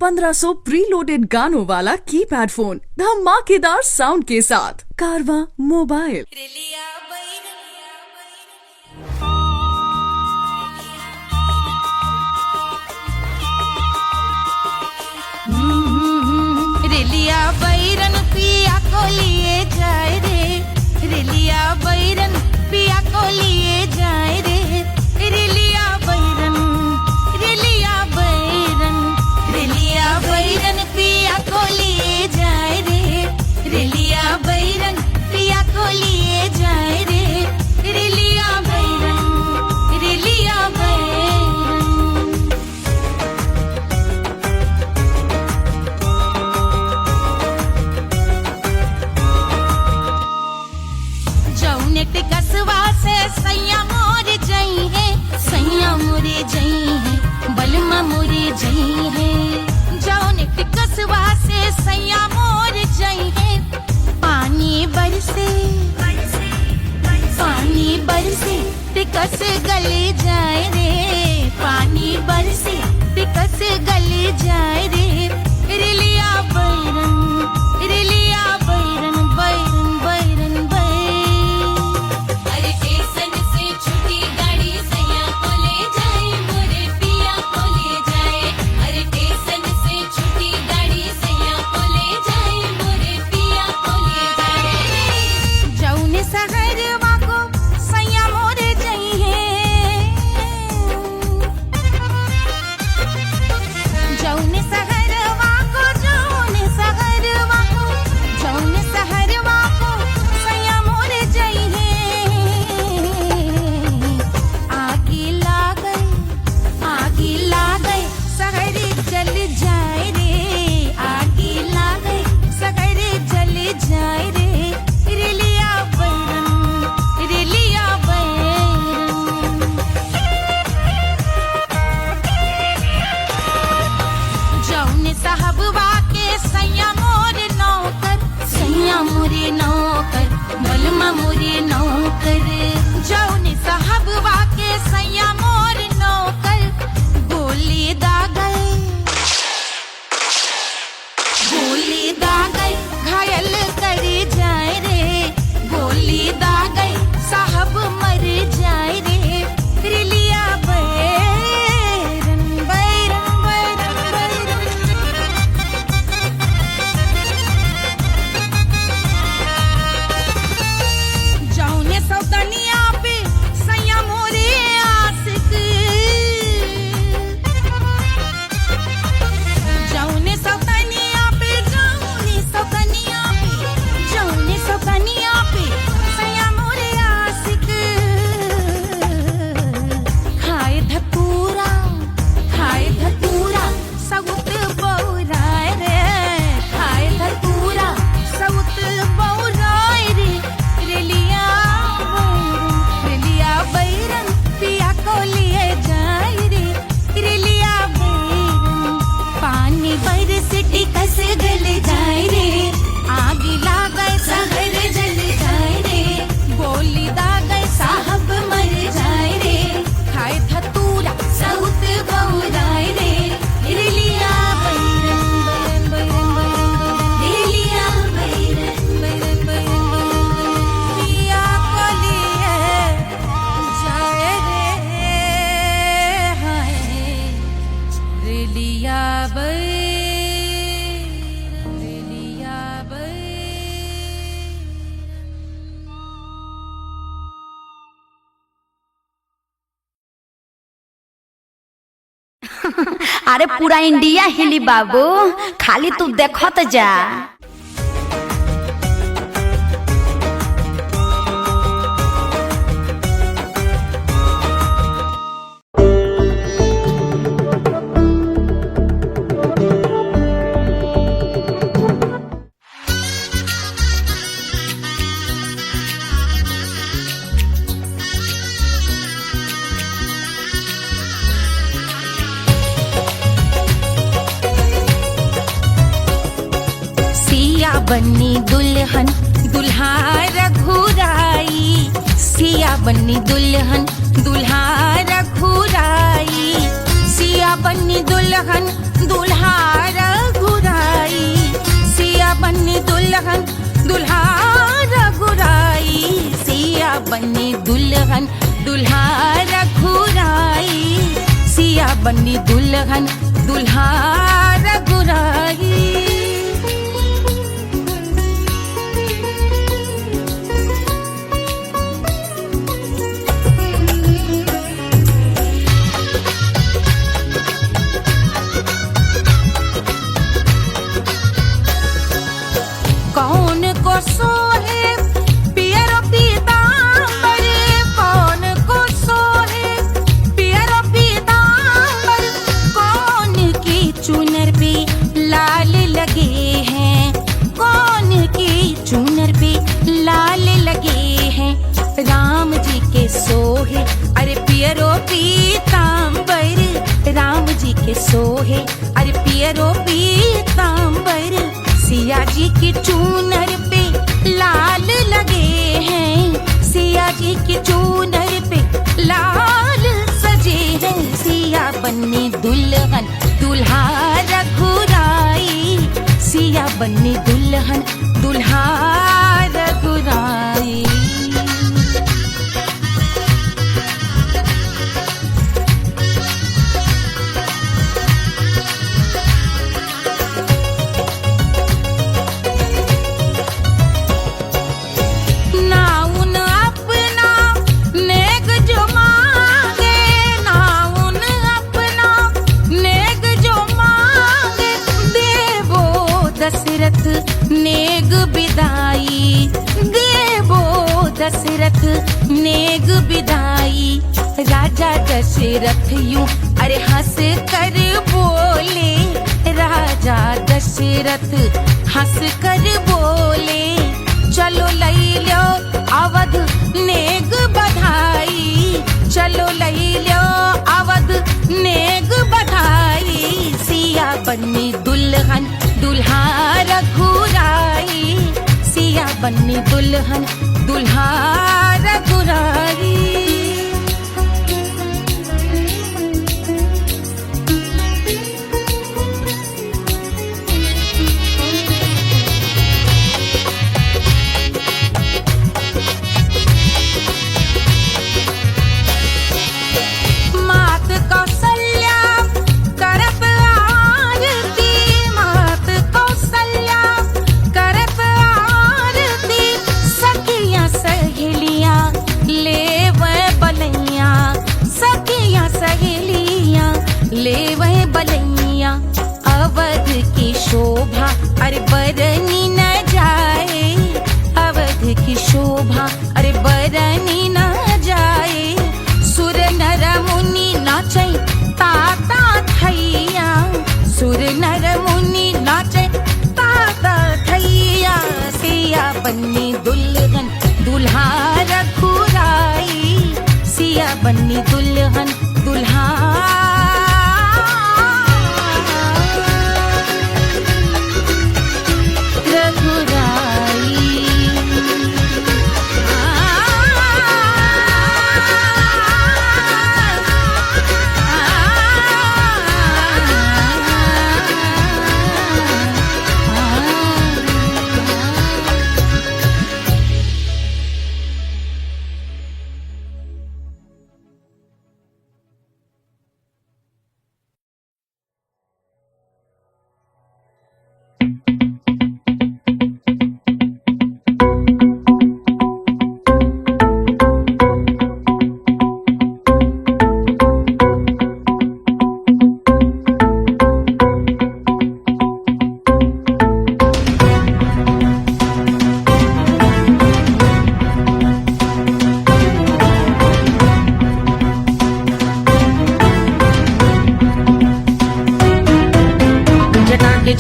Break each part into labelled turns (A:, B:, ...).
A: 1500 preloaded गानों वाला keypad phone धमाकेदार साउंड के साथ कारवा मोबाइल।
B: रेलिया बैरन पिया को लिए जाए रे, रेलिया बैरन पिया को लिए जाए रे, रेलिया बैरन, रेलिया बैरन, रेलिया बैरन पिया को लिए जाए रे, रेलिया बैरन पिया को लिए जाए रे, रेलिया बैरन, रेलिया बैरन। जौनेट कसवा से सैया मोरे जई है, सैया मोरे जई है, बलमा मोरे जई है। जौनेट कसवा से सैया मोरे जई है, पानी बरसे, पानी बरसे तिकस गले जाए रे, पानी बरसे तिकस गले जाए रे, रेलिया बैरन, रेलिया बैरन, बैरन बैरन बैरन। अरे स्टेशन से छुट्टी गाड़ी सैया को ले जाए, मोरे पिया को ले जाए। अरे स्टेशन से छुट्टी गाड़ी सैया को ले जाए, मोरे पिया को ले जाए। जौने सहरवा को सैया मोरे जई है, जौने सहरवा को, जौने सहरवा को, जौने सहरवा को सैया मोरे जई है। आगे लागल, आगे लागल सहर जल जाए रे, आगे लागल सहर जल जाए रे, रेलिया बैरन, रेलिया बैरन। जौने साहबवा के सैया मोरे नौकर, सैया मोरे नौकर, बलमा मोरे नौकर। जौने साहबवा के सैया मोरे नौकर, गोली दागल, गोली दागल घायल करे जाए रे, गोली दागल साहब मर जाए रे, रेलिया बैरन, बैरन बैरन बैरन। जौने सौतनिया पे सैया मोरे आशिक, जौने सौतनिया पे, जौने सौतनिया पे, जौने सौतनिया पे सैया मोरे आशिक। खाए धतूरा, खाए धतूरा सउत बौराए रे, खाए धतूरा सउत बौराए रे, रेलिया बैरन, रेलिया बैरन पिया को लिए जाए रे, रेलिया बैरन। पानी बरस टिकस गल जाए रे, आग लागल सहर जल जाए रे, गोली दागल साहब मर जाए रे, खाए धतूरा सउत बौराए रे, रेलिया बैरन, बैरन बैरन बैरन, रेलिया बैरन, बैरन बैरन बैरन। पिया को लिए जाए रे, हाय रेलिया बैरन, रेलिया बैरन।
C: अरे पूरा इंडिया हिली बाबू, खाली तू देखत जा।
B: सिया बन्नी दुल्हन दुल्हा रघुराई, सिया बन्नी दुल्हन दुल्हा रघुराई, सिया बन्नी दुल्हन दुल्हा दुल्हा रघुराई, सिया बनी दुल्हन दुल्हा रघुराई, सिया बनी दुल्हन दुल्हा रघुराई। कौन को सोहे पियरो पीतांबर, कौन को सोहे पियरो पीतांबर, कौन की चुनर पे लाल लगे हैं, कौन की चुनर पे लाल लगे हैं। राम जी के सोहे अरे पियरो पीतांबर, राम जी के सोहे अरे पियरो पीतांबर, सिया जी की चूनर पे लाल लगे हैं, सिया जी की चूनर पे लाल सजे हैं। सिया बनी दुल्हन दुल्हा रघुराई, सिया बनी दुल्हन दुल्हा रघुराई। नेग बिदाई देवो दशरथ नेग बिदाई, राजा दशरथ यूं अरे हंस कर बोले, राजा दशरथ हंस कर बोले, चलो लई लो अवध नेग बधाई, चलो लई लो अवध नेग बधाई। सिया बनी दुल्हन दुल्हा रघुराई, सिया बनी दुल्हन दुल्हा रघुराई। ले वह बलैया अवध की शोभा अरे बरनी न जाए, अवध की शोभा अरे बरनी न जाए। सुर नर मुनि नाचे ताता थैया, सुर नर मुनि नाचे ताता थैया। सिया बनी दुल्हन दुल्हा रघुराई, सिया बनी दुल्हन दुल्हा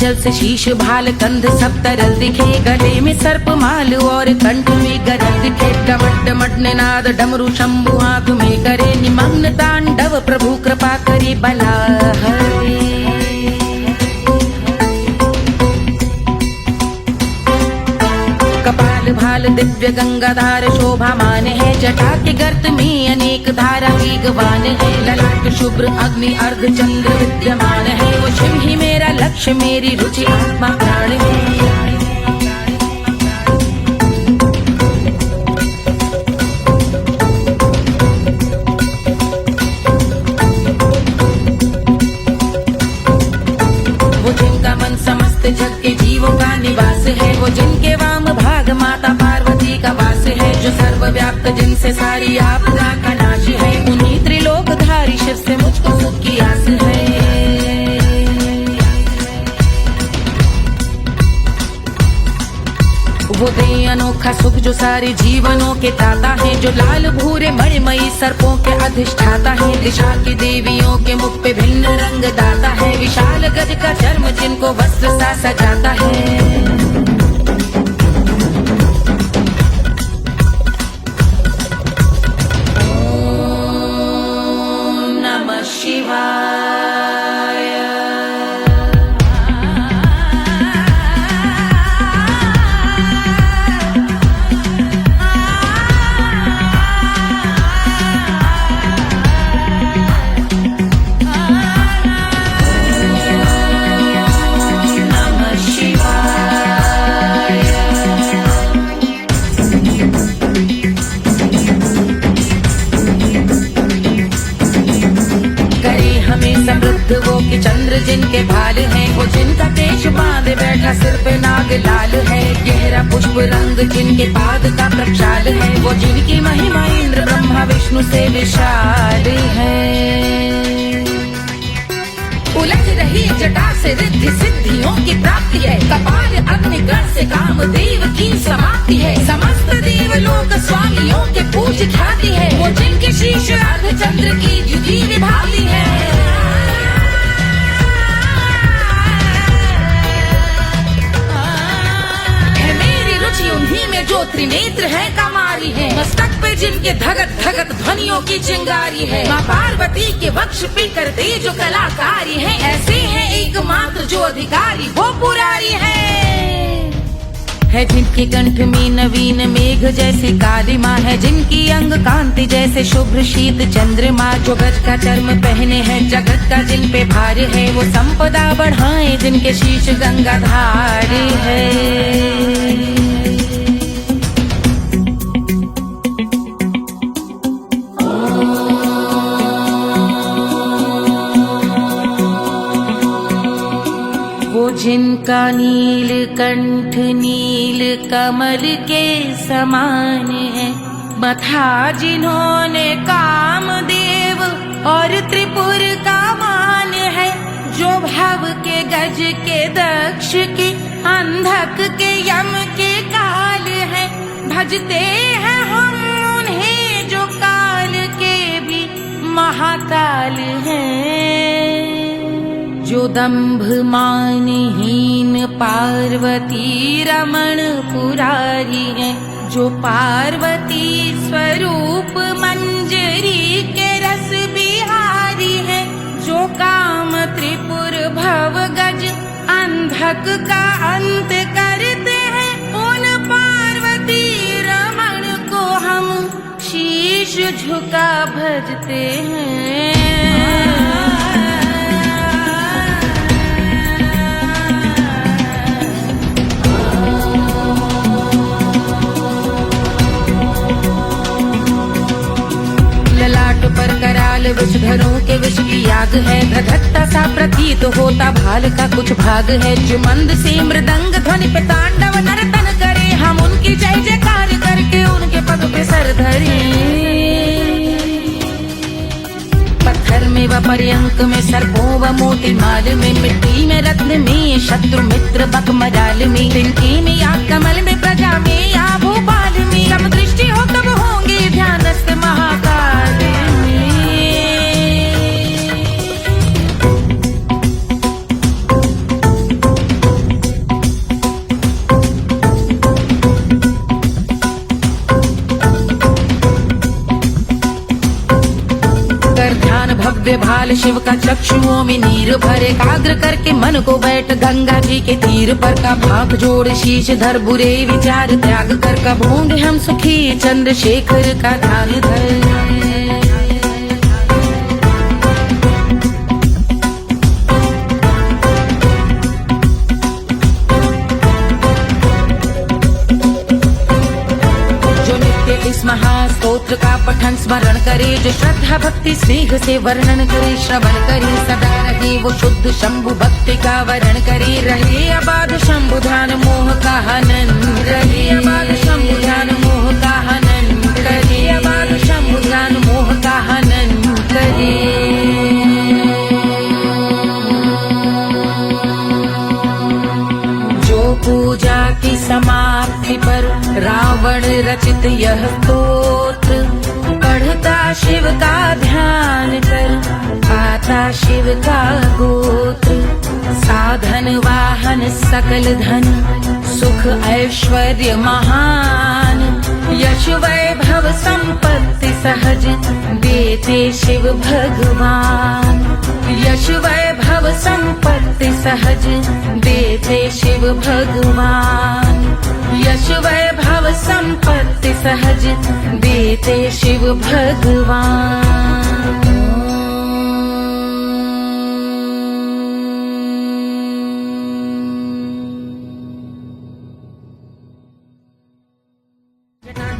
B: जल से शीश भाल कंध सब तरल दिखे, गले में सर्प माल और कंठ में गरज दिखे। डमट डमट निनाद डमरू शंभु आंख में करे निमग्न तांडव, प्रभु कृपा करे बला हरे। कपाल भाल दिव्य गंगाधार शोभामान है, जटा के गर्त में अनेक धारा वेगवान है। ललाट शुभ्र अग्नि अर्ध चंद्र विद्यमान है, वो शिव ही मेरा लक्ष्य मेरी रुचि आत्मा प्राण है।
D: समस्त जग के जीवों का निवास है। वो जिनके वाम भाग माता पार्वती का वास है। जो सर्वव्याप्त जिनसे सारी आपदा का नाश है। उन्हीं त्रिलोकधारी शिव से मुझको सुख की आस है। वो दे अनोखा सुख जो सारे जीवनों के दाता है। जो लाल भूरे मणिमयी सर्पों के अधिष्ठाता है। दिशा की देवियों के मुख पे भिन्न रंग दाता है। विशाल गज का चर्म जिनको वस्त्र सा सजाता है। ओम नमः शिवाय। समृद्ध वो कि चंद्र जिनके भाल हैं। वो जिनका केश बांधे बैठा सिर पे नाग लाल है। गहरा पुष्प रंग जिनके पाद का प्रक्षाल है। वो जिनकी महिमा इंद्र ब्रह्मा विष्णु से विशाल है। उलझ रही जटा से रिद्धि सिद्धियों की प्राप्ति है। कपाल अग्निगण से कामदेव की समाप्ति है। समस्त देवलोक स्वामियों के पूज ख्याति है। वो जिनके शीश अर्धचंद्र की जुदी विभाती है। उन्हीं में जो त्रिनेत्र है कमारी है। मस्तक पे जिनके धगत धगत ध्वनियों की चिंगारी है। माँ पार्वती के वक्ष पे करते जो कलाकारी है। ऐसे हैं एकमात्र जो अधिकारी वो पुरारी है जिनके कंठ में नवीन मेघ जैसे काली माँ है। जिनकी अंग कांति जैसे शुभ्र शीत चंद्रमा। जो गज का चर्म पहने हैं जगत का जिन पे भार है। वो संपदा बढ़ाए जिनके शीश गंगाधार है। जिनका नील कंठ नील कमल के समान है। मथा जिन्होंने कामदेव और त्रिपुर का मान है। जो भव के गज के दक्ष के अंधक के यम के काल है। भजते हैं हम उन्हें जो काल के भी महाकाल हैं। जो दंभ मानहीन पार्वती रमण पुरारी है। जो पार्वती स्वरूप मंजरी के रस बिहारी है। जो काम त्रिपुर भव गज अंधक का अंत करते हैं। उन पार्वती रमण को हम शीश झुका भजते हैं। पर कराल विषधरों के विष की आग है। धधकता सा प्रतीत होता भाल का कुछ भाग है। जो मंद से मृदंग ध्वनि पे तांडव नर्तन करे। हम उनकी जय जयकार करके उनके पद पे सर धरे। पत्थर में व पर्यंक में सर्पों व मोती माल में। मिट्टी में रत्न में शत्रु मित्र बक मजाल में। तिनके में या कमल में प्रजा में या भोपाल में। जब दृष्टि हो तब होंगे ध्यानस्थ महाकाल में। भव्य भाल शिव का चक्षुओं में नीर भरे। एकाग्र करके मन को बैठ गंगा जी के तीर पर। का भाग जोड़ शीश धर बुरे विचार त्याग कर। कब होंगे हम सुखी चंद्रशेखर का ध्यान धर। स्तोत्र का पठन स्मरण करे, जो श्रद्धा भक्ति स्नेह से वर्णन करे, श्रवण करे सदा रहे वो शुद्ध शंभु भक्ति का वर्ण करे। रहे अबाध शंभु ध्यान मोह का हनन, रहे अबाध शंभु ध्यान मोह का हनन करे, अबाध शंभु ध्यान मोह का हनन करे। पूजा की समाप्ति पर रावण रचित यह स्तोत्र, पढ़ता शिव का ध्यान कर पाता शिव का गोत्र। साधन वाहन सकल धन सुख ऐश्वर्य महान, यश वैभव संपत्ति सहज देते शिव भगवान। यश वैभव संपत्ति सहज देते शिव भगवान, यश वैभव संपत्ति सहज देते शिव भगवान।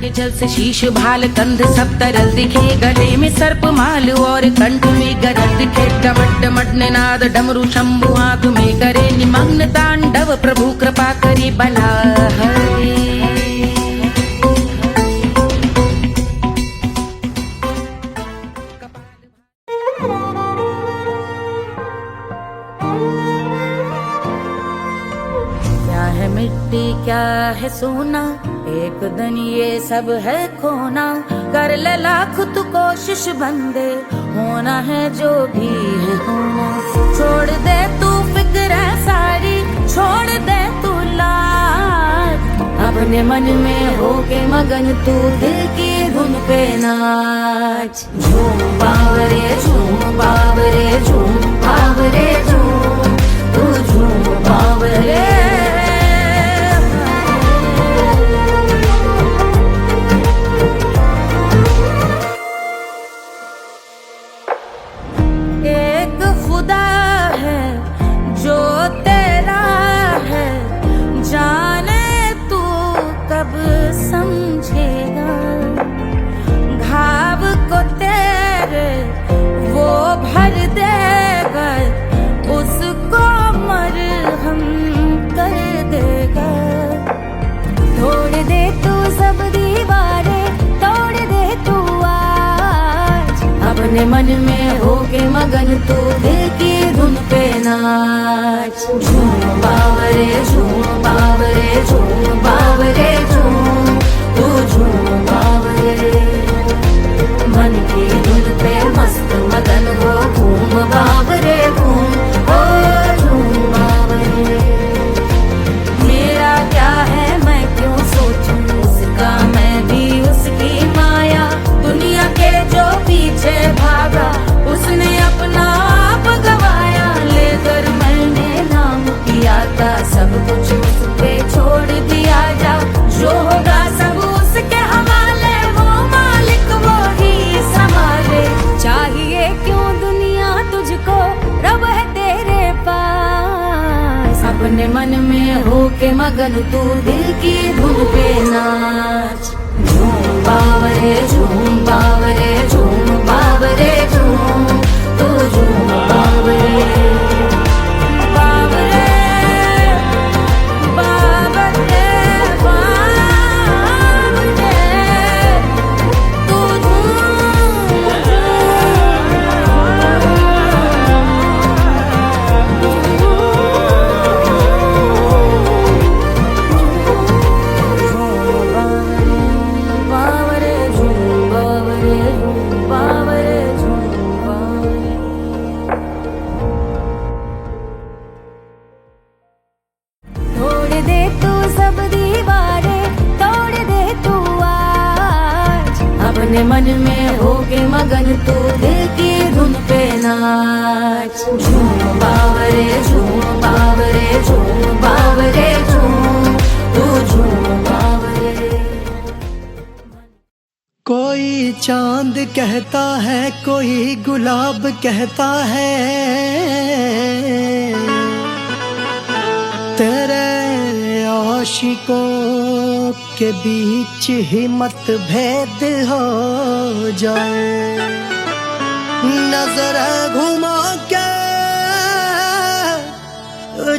D: के जल से शीश भाल कंध सब तरल दिखे, गले में सर्प माल और कंठ में गरज दिखे। डमट डमट निनाद डमरू शंभु हाथ में करे, निमग्न तांडव प्रभु कृपा करे बला हरे। क्या है मिट्टी क्या है सोना, एक दिन ये सब है खोना। कर ले लाख तू कोशिश बंदे, होना है जो भी है होना। छोड़ दे तू फिक्र सारी, छोड़ दे तू लाज, अपने मन में होके मगन तू दिल की धुन पे नाच। झूम बावरे झूम बावरे झूम बावरे झूम, तू झूम बावरे। अपने मन में होके मगन तू दिल की धुन पे नाच। झूम बावरे झूम बावरे झूम बावरे झूम, तू झूम बावरे। मन की धुन पे मस्त मगन हो घूम बावरे घूम, ओ झूम बावरे। मेरा क्या है मैं क्यों सोचूं उसका, मैं भी उसकी माया। दुनिया के जो पीछे भागा उसने अपना आप गवाया, लेकर मैंने नाम किया था सब कुछ उस पे छोड़ दिया जा। जो होगा सब उसके हवाले, वो मालिक वो ही संभाले। चाहिए क्यों दुनिया तुझको, रब है तेरे पास। अपने मन में होके मगन तू दिल की धुन पे नाच। झूम बावरे झूम बावरे झूम बावरे झूम, तू झूम बावरे। बावरे बावरे बावरे, तू अपने मन में होके मगन तू दिल की धुन पे नाच। झूम बावरे झूम बावरे झूम बावरे झूम, तू झूम बावरे।
E: कोई चांद कहता है कोई गुलाब कहता है, तेरे आशिकों के बीच ही मतभेद हो जाए, नजर घुमा के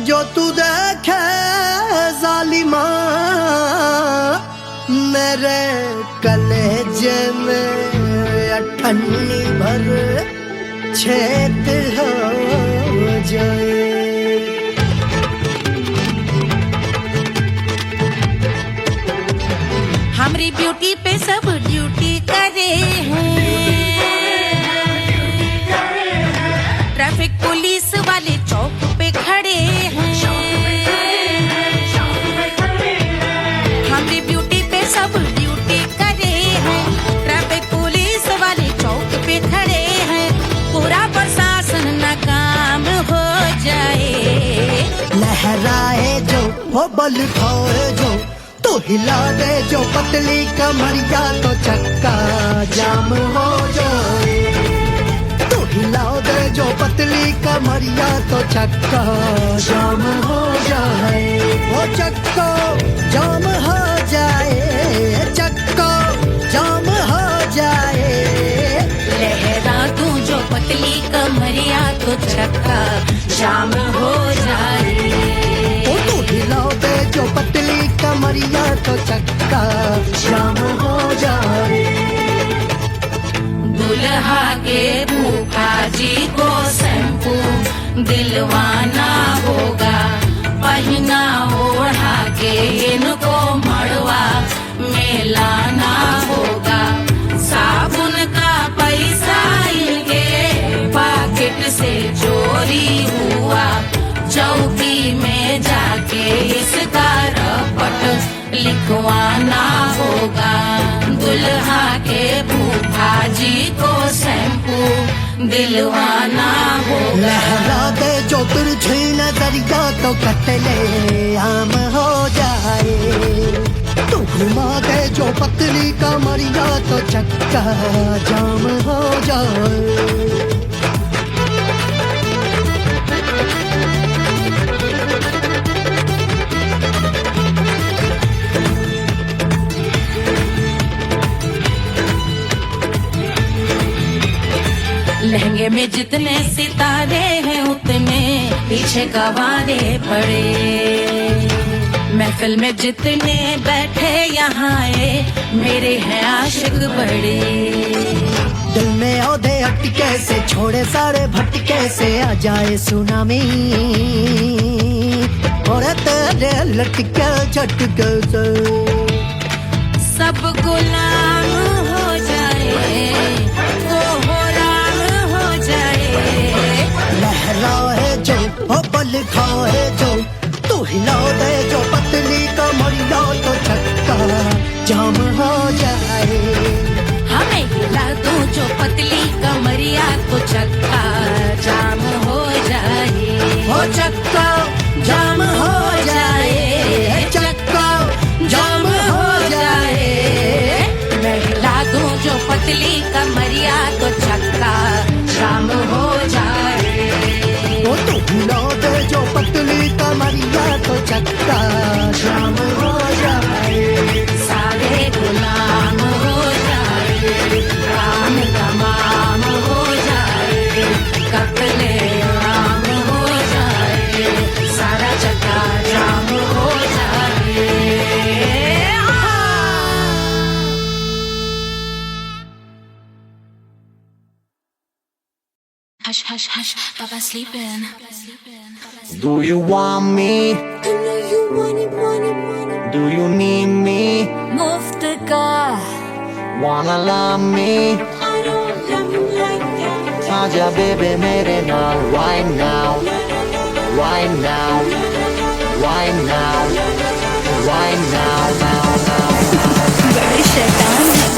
E: जो तू देखे जालिमा, मेरे कलेजे में अठन्नी भर छेद हो जाए।
B: हमारी ब्यूटी पे सब ड्यूटी करे हैं, ट्रैफिक पुलिस वाले चौक पे खड़े हैं। हमारी ब्यूटी पे सब ड्यूटी करे हैं, ट्रैफिक पुलिस वाले चौक पे खड़े हैं। पूरा प्रशासन नाकाम हो जाए,
E: लहराए जो वो बल खाए जो, तो हिला दे जो पतली कमरिया, तो चक्का जाम हो जाए। तो हिला दे जो पतली कमरिया, तो चक्का जाम हो जाए। वो चक्का जाम हो जाए, चक्का जाम हो जाए।
B: लहरा तू जो पतली कमरिया, तो चक्का जाम हो जाए।
E: वो तो हिला दे जो पतली कमरिया, तो चक्का जाम हो जाए।
B: दुल्हा के फूफा जी को शैम्पू दिलवाना होगा, पहना ओढ़ा के इनको मड़वा में लाना होगा। साबुन का पैसा इनके पॉकेट से चोरी हुआ, चौकी में जाके इसका रपट लिखवाना होगा। दुल्हा के फूफा जी को शैम्पू दिलवाना होगा।
E: लहरा दे जो तिरछी नजरिया, तो कतले आम हो जाए। तू घुमा दे जो पतली कमरिया, तो चक्का जाम हो जाए।
B: लहंगे में जितने सितारे हैं, उतने पीछे गवारे पड़े। महफिल में जितने बैठे यहाँ आए, मेरे हैं आशिक बड़े।
E: दिल में औधे अटके से, छोड़े सारे भटके से, आ जाए सुनामी और तेरे लटके झटके से
B: सब गुलाम हो जाए, वो राम हो जाए।
E: लहरा है जो वो बल खाए जो, तू हिला दे जो पतली कमरिया, तो चक्का जाम हो जाए।
B: हमें हिला दो जो पतली कमरिया, तो चक्का जाम हो जाए।
E: वो चक्का जाम हो जाए, चक्का जाम हो जाए।
B: मैं हिला दूं जो पतली कमरिया, तो चक्का जाम हो जाए।
E: वो तो हिला दे जो पतली कमरिया, तो चक्का जाम हो जाए।
B: सारे गुलाम हो जाए, काम तमाम हो जाए। कत्ले आम हो जाए, सारा चक्का जाम हो जाए। Hush, hush, hush, Papa sleeping.
F: Do you want me?
C: I know you want it, want it, want it.
F: Do you need me?
C: मुफ्त का
F: Wanna love me?
C: I don't love you like that.
F: आजा baby मेरे नाल right now, right now, right now, right now, now, now.
C: बड़े शैतान है।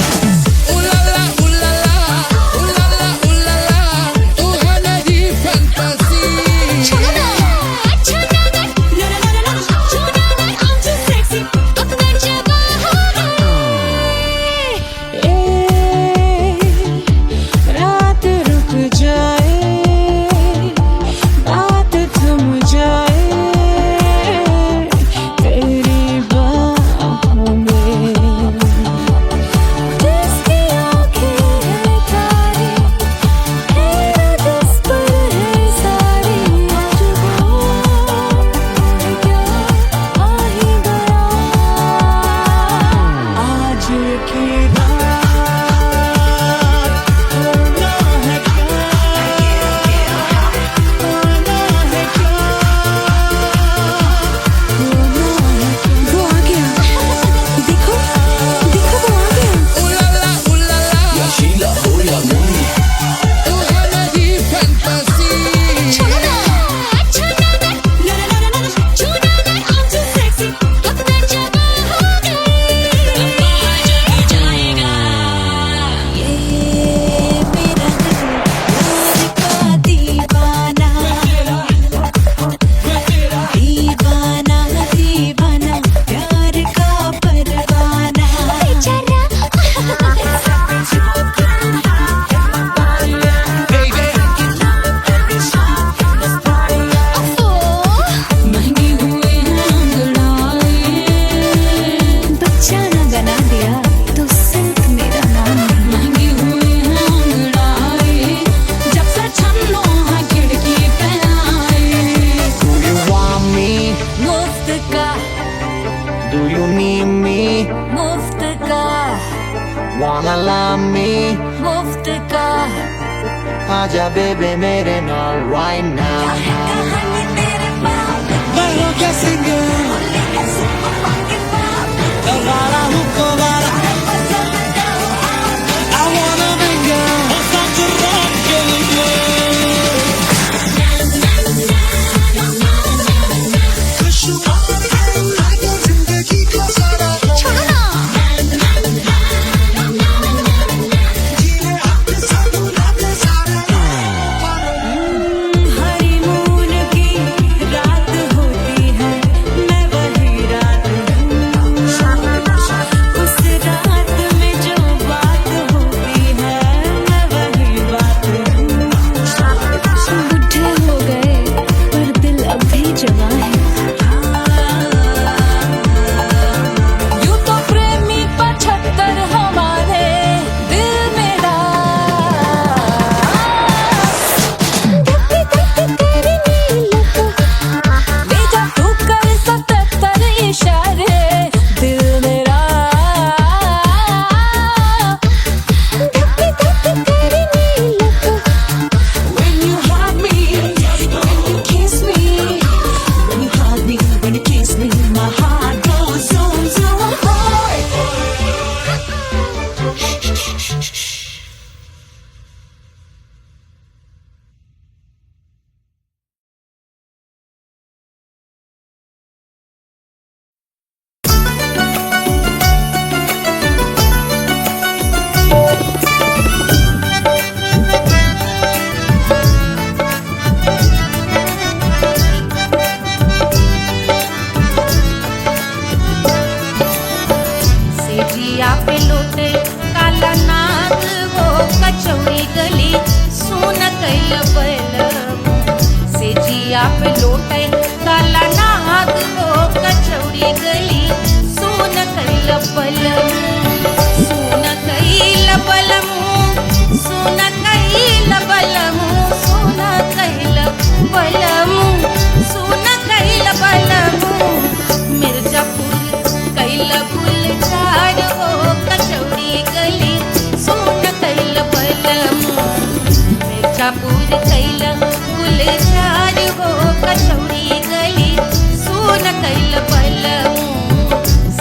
F: wanna love me?
B: मुफ्त का
F: आजा बेबे मेरे नाल right now.
B: कहानी तेरे बाप
E: मैं हूँ क्या सिंगर वाला हूँ को वाला I wanna mingle और साथ rock के लिए खुशहाल है लागे जिंदगी का सारा
B: छोड़ो ना
E: जीने अपने साथ लागे सारे
B: हनीमून की रात होती है मैं वही रात हूँ उस रात में जो बात होती है मैं वही बात हूँ बुढ़े हो गए पर दिल अब भी जवां है यूं तो प्रेमी 75 हमारे दिल मेरा तेरी नीलक ले जा तू कर 77 इशारे दिल मेरा तेरी नीलक When you hug me, when you kiss me, when you hug me, when you kiss me, my heart goes zoom zoom high. सेजिया पे लोटे काला नाग वो कचौड़ी गली सुन कैल बलम सेजिया पे लोटे काला नाग वो कचौड़ी गली सुन कैल बलम सुन कैल बलम सुन कैल बलम सुन कैल बलम सुन कैल बलम मिर्जापुर कैल गुलजार हो कचौड़ी गली सुन कैल बलम मिर्जापुर कैल गुलजार हो कचौड़ी गली सुन कैल बलम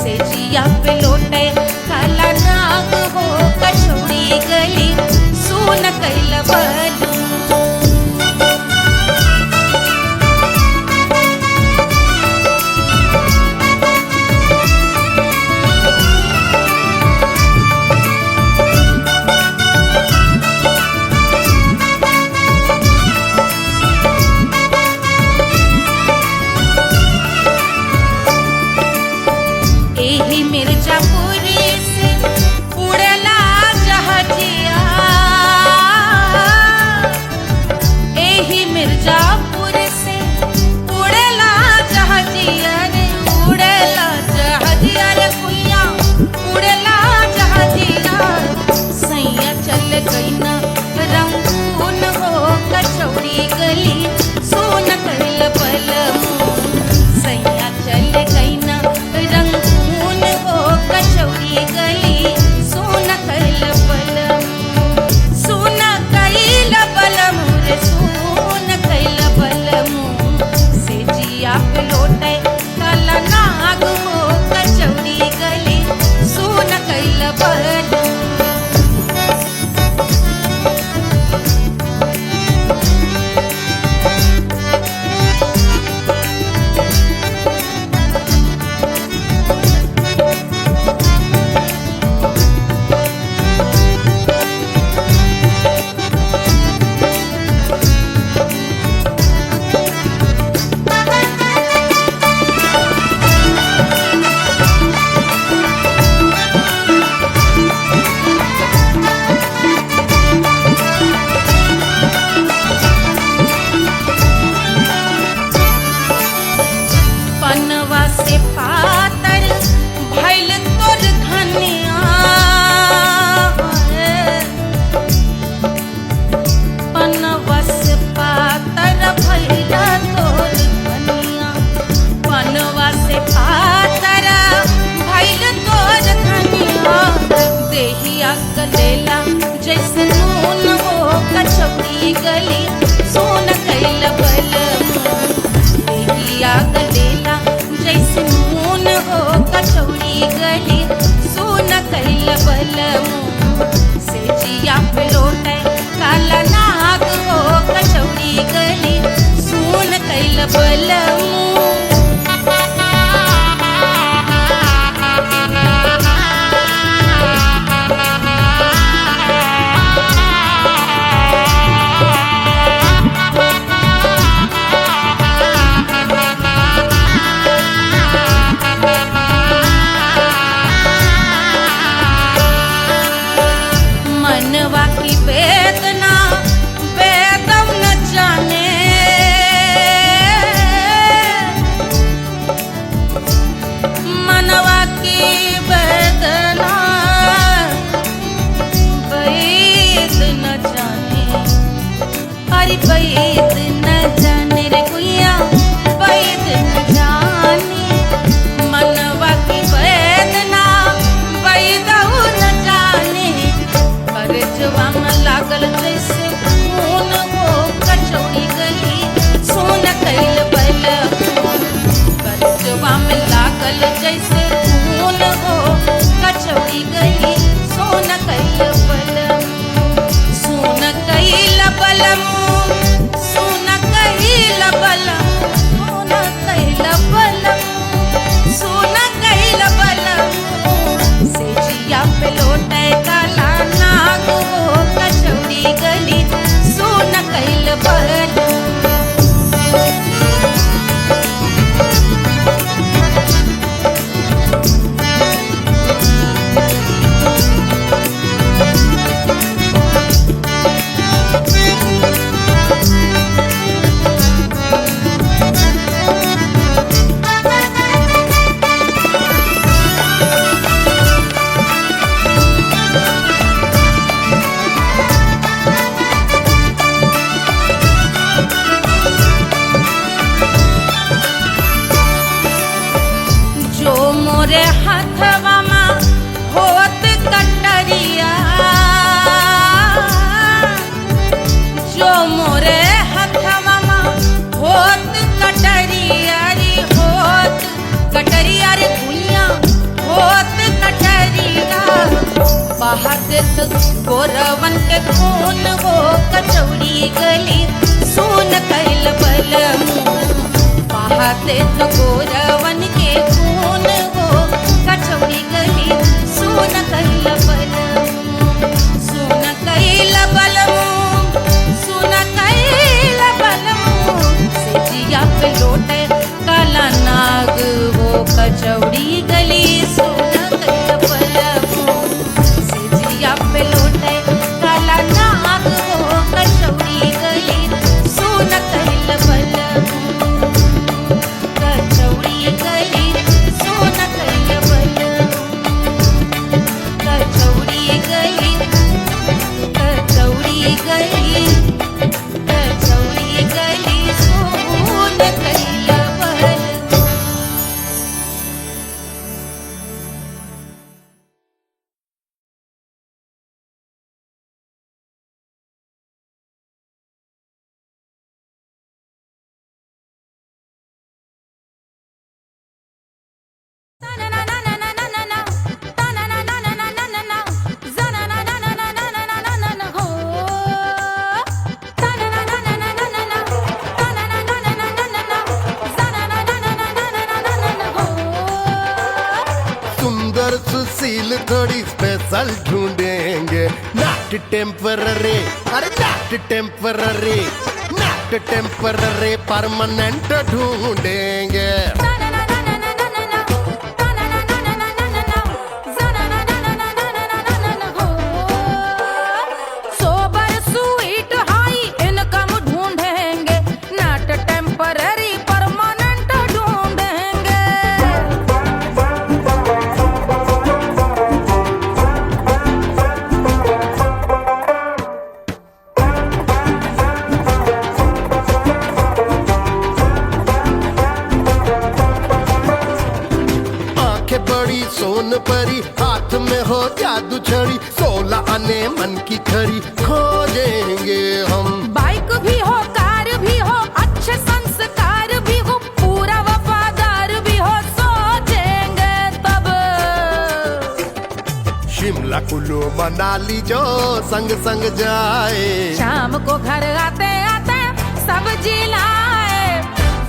B: सेजिया पे लोटे काला नाग हो कचौड़ी गली सुन कैल बलम
D: कचौड़ी गली सोन कैल बलमू देहिया गलेला जैसे मून हो कचौड़ी गली सोन कैल बलमू से जिया पे लौटे काला नाग हो कचौड़ी गली सोन कैल बलमू मनवा की वेदना वेदम न जाने मनवा की वेदना वेद न जाने अरे वेद न जाने रे गुइया वेद न जाने मनवा की वेदना वेद न जाने करजवा में लागल जैसे खून हो कचौड़ी गली सोन कैल बलमू करजवा में लागल जैसे खून हो कचौड़ी गली सोन कैल बलमू सोन कैल बलमू सोन कैल बलमू सोन कैल बलमू सोन कैल बलमू से जिया पे लौटे काला नाग हो कचौड़ी गली सोन कैल बलमू जो मोरे हाथवा में होत कटरिया जो मोरे हाथवा में होत कटरिया रे होत कटरिया रे दुनिया होत कटरिया बाहर देत गोरवन के खून हो कचौड़ी गली सोन कैल बलमू बाहर देत गोरवन के खून हो कचौड़ी गली सोन कैल बलमू सोन कैल बलमू सोन कैल बलमू से जिया पे लौटे काला नाग हो कचौड़ी गली सोन कैल बलमू से जिया पे लौटे काला नाग हो कचौड़ी गली सोन कैल बलमू कचौड़ी गली सोन कैल बलमू कचौड़ी गली कचौड़ी गली कचौड़ी गली सोन कैल बलमू
G: सुंदर सुशील थोड़ी स्पेशल ढूंढेंगे नॉट टेम्पररी अरे not temporary not temporary permanent ढूंढेंगे
D: सोबर स्वीट हाई इनकम ढूंढेंगे नॉट टेम्पररी परमानेंट ढूंढेंगे
G: सोन परी हाथ में हो जादू छड़ी 16 आने मन की खरी खोजेंगे हम शिमला कुल्लू मनाली जो संग संग जाए।
D: शाम को घर आते आते सब्जी लाए।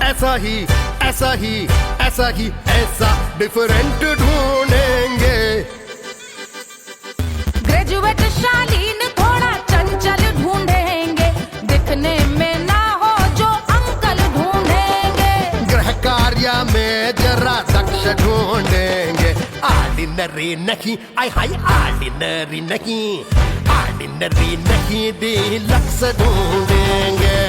G: ऐसा ही ऐसा ही ऐसा ही ऐसा डिफरेंट ढूंढेंगे।
D: ग्रेजुएट शालीन थोड़ा चंचल ढूंढेंगे, दिखने में ना हो जो अंकल ढूंढेंगे।
G: गृह कार्य में जरा दक्ष ढूंढेंगे। ऑर्डिनरी नहीं, आय हाय ऑर्डिनरी नहीं, ऑर्डिनरी नहीं डीलक्स ढूंढेंगे।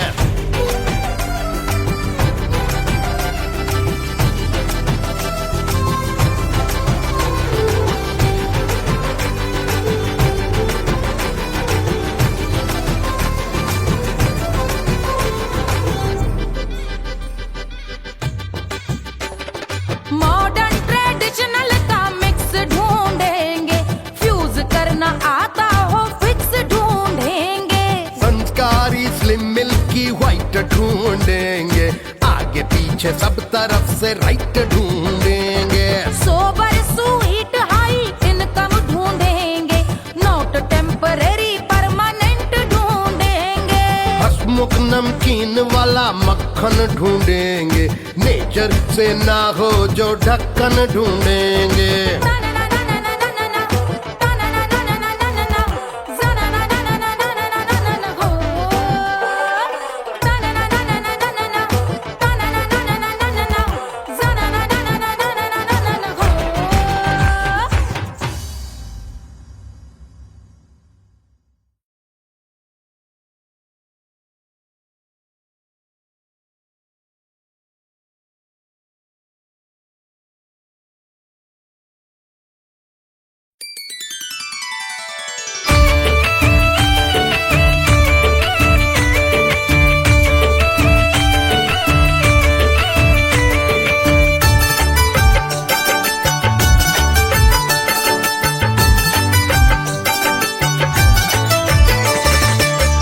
D: मॉडर्न ट्रेडिशनल का मिक्स ढूंढेंगे, फ्यूज करना आता हो फिक्स ढूंढेंगे।
G: संस्कारी स्लिम मिल्की व्हाइट ढूंढेंगे, आगे पीछे सब तरफ से राइट ढूंढेंगे।
D: सोबर स्वीट हाई इनकम ढूंढेंगे, नोट टेम्परेरी परमानेंट ढूंढेंगे।
G: हसमुख नमकीन वाला मक्खन ढूंढेंगे, नेचर से ना हो जो ढक्कन ढूंढेंगे।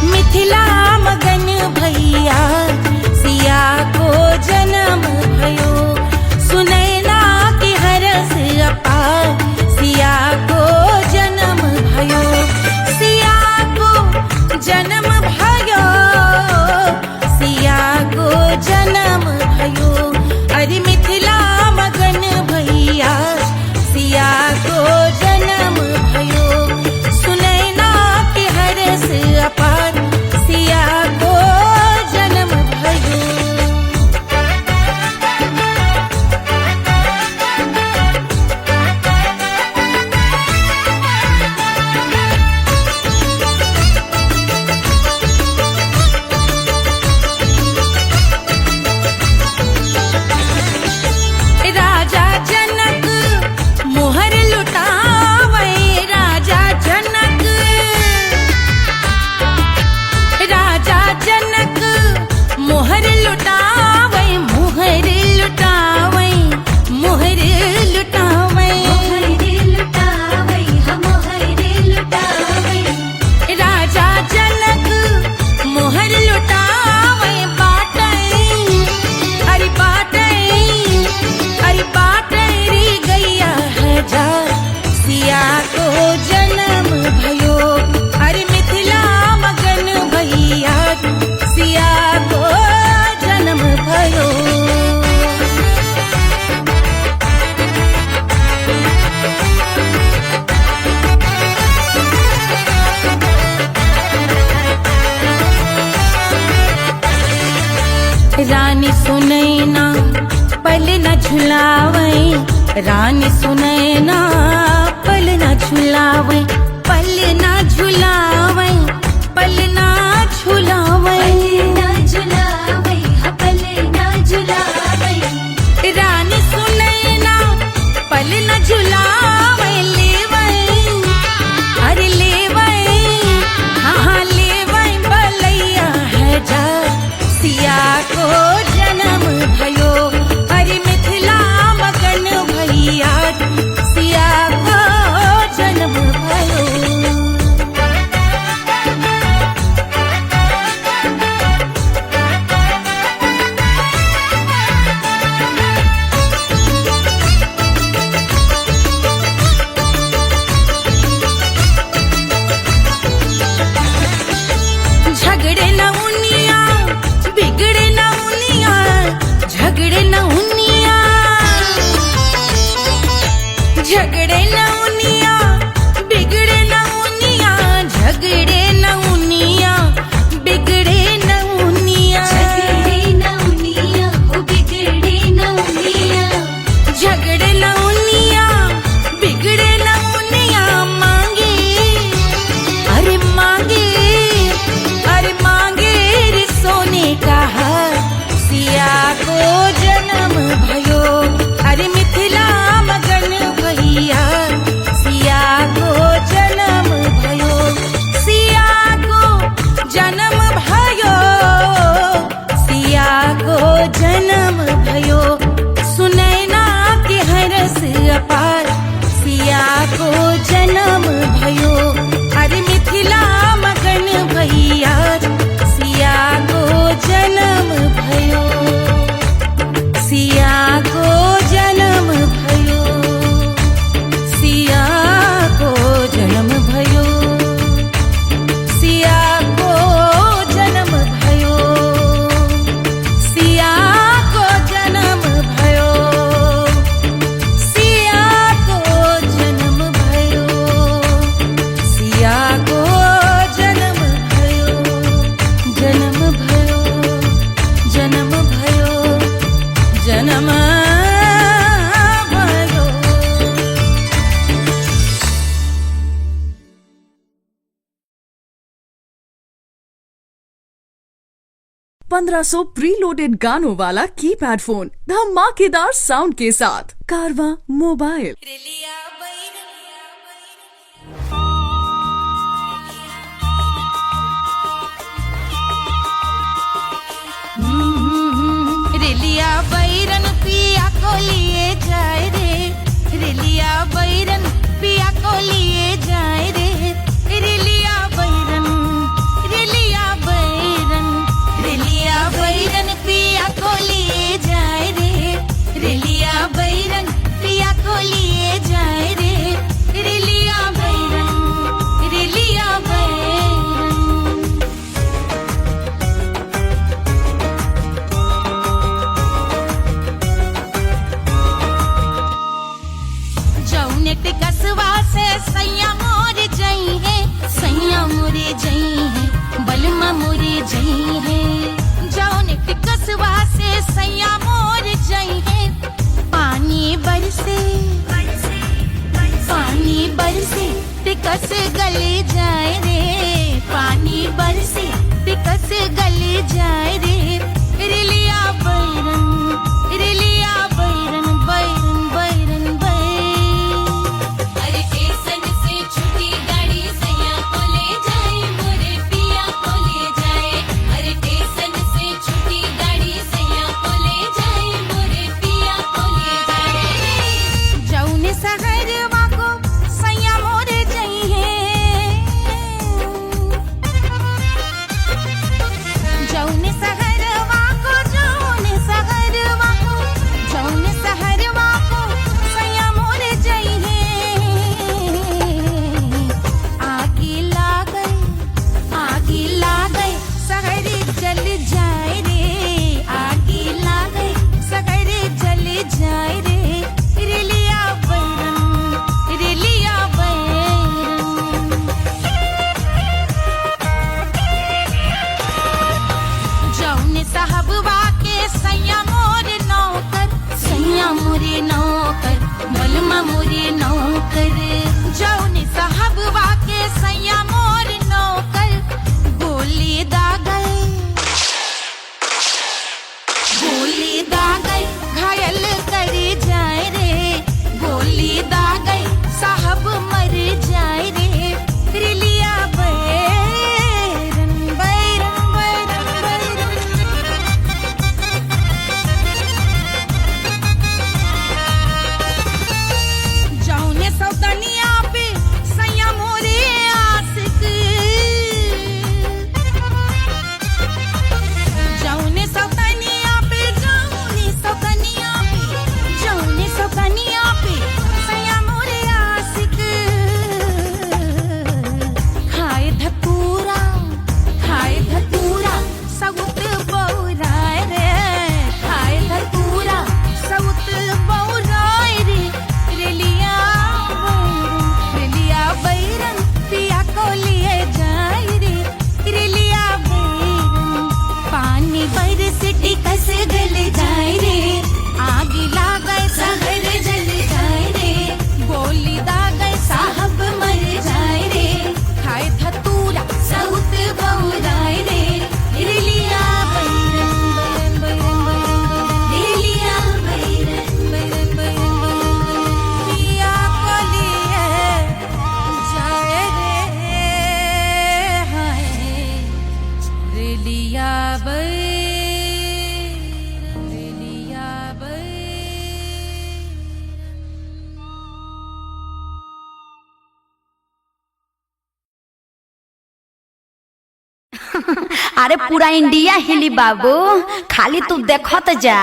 D: मिथिला मगन भैया सिया को जन्म भयो, सुनैना की हरस अपार सिया को जन्म भयो। सिया को जन्म भयो, सिया को जन्म भयो। अरे मिथिला मगन भैया सिया को जन्म भयो, सुनैना की हरस अपार सिया को जन्म भयो। राजा जनक मोहर लुटावे, राजा जनक, राजा जनक मोहर लुटावे, मोहर लुटावे, मोहर लुटावे, राजा जनक मोहर लुटावे। बाटे अरे बाटे अरे बाटे री गैया हजार सिया को जन्म भयो। अरे मिथिला मगन भैया सिया को जन्म भयो। रानी सुनैना पल न झुलावे, रानी सुनैना पल न झुलावे, पल न झुलावे, पल न झुलावे, रानी सुनैना पल न झुलावे। लेवै अरे लेवै, हाँ लेवै बलैया है जा सिया को जन्म भयो। अरे मिथिला मगन भैया सिया को जन्म भयो।
A: 1500 प्रीलोडेड गानों वाला कीपैड फोन धमाकेदार साउंड के साथ। कारवा मोबाइल।
B: रेलिया बैरन पिया को लिए जाए रे, रेलिया बैरन पिया को लिए जाए रे, रेलिया बैरन, रेलिया बैरन, रेलिया बैरन पिया को लिए जाए रे, रेलिया बैरन पिया को लिए जाए रे, रेलिया बैरन, रेलिया बैरन। जौनेट कसवा से सैया मोर जई है, सैया मोरे जई है, बलमा मोरे जई है। जौनेट कसवा से सैया मोर जई है, पानी बरसे, पानी बरसे टिकस गले जाए रे, पानी बरसे टिकस गले जाए रे, रेलिया बैरन, रेलिया बैरन, बैरन बैरन बैरन। अरे स्टेशन से छुट्टी गाड़ी सैया को ले जाए, मोरे पिया को ले जाए। अरे स्टेशन से छुट्टी गाड़ी सैया को ले जाए, मोरे पिया को ले जाए। जौने सहरवा को सैया मोरे जई है, जौने सहरवा को, जौने सहरवा को, जौने सहरवा को सैया मोरे जई है। आगे लागल, आगे लागल सहरे जल जाए रे, आगे लागल सहरे जल जाए रे, रेलिया बैरन, रेलिया बैरन। जौने साहबवा के सैया मोरे नौकर, सैया मोरे नौकर, बलमा मोरे नौकर। जौने साहबवा के सैया मोरे नौकर, गोली दागल, गोली दागल घायल करे जाए रे, गोली दागल साहब मर जाए रे, रेलिया बैरन, बैरन बैरन बैरन। जौने सौतनिया पे सैया मोरे आशिक, जौने सौतनिया पे, जौने सौतनिया पे, जौने सौतनिया पे सैया मोरे आशिक। खाए धतूरा, खाए धतूरा सउत बौराए रे, खाए धतूरा सउत बौराए रे, रेलिया बैरन, रेलिया बैरन पिया को लिए जाए रे, रेलिया बैरन। पानी बरस टिकस गल जाए रे, आग लागल सहर जल जाए रे, गोली दागल साहब मर जाए रे, खाए धतूरा सउत बौराए रे, रेलिया बैरन, बैरन बैरन बैरन, रेलिया बैरन, बैरन बैरन बैरन। पिया को लिए जाए रे, हाय रेलिया बैरन, रेलिया बैरन।
C: अरे पूरा इंडिया हिली बाबू, खाली तू देखत जा।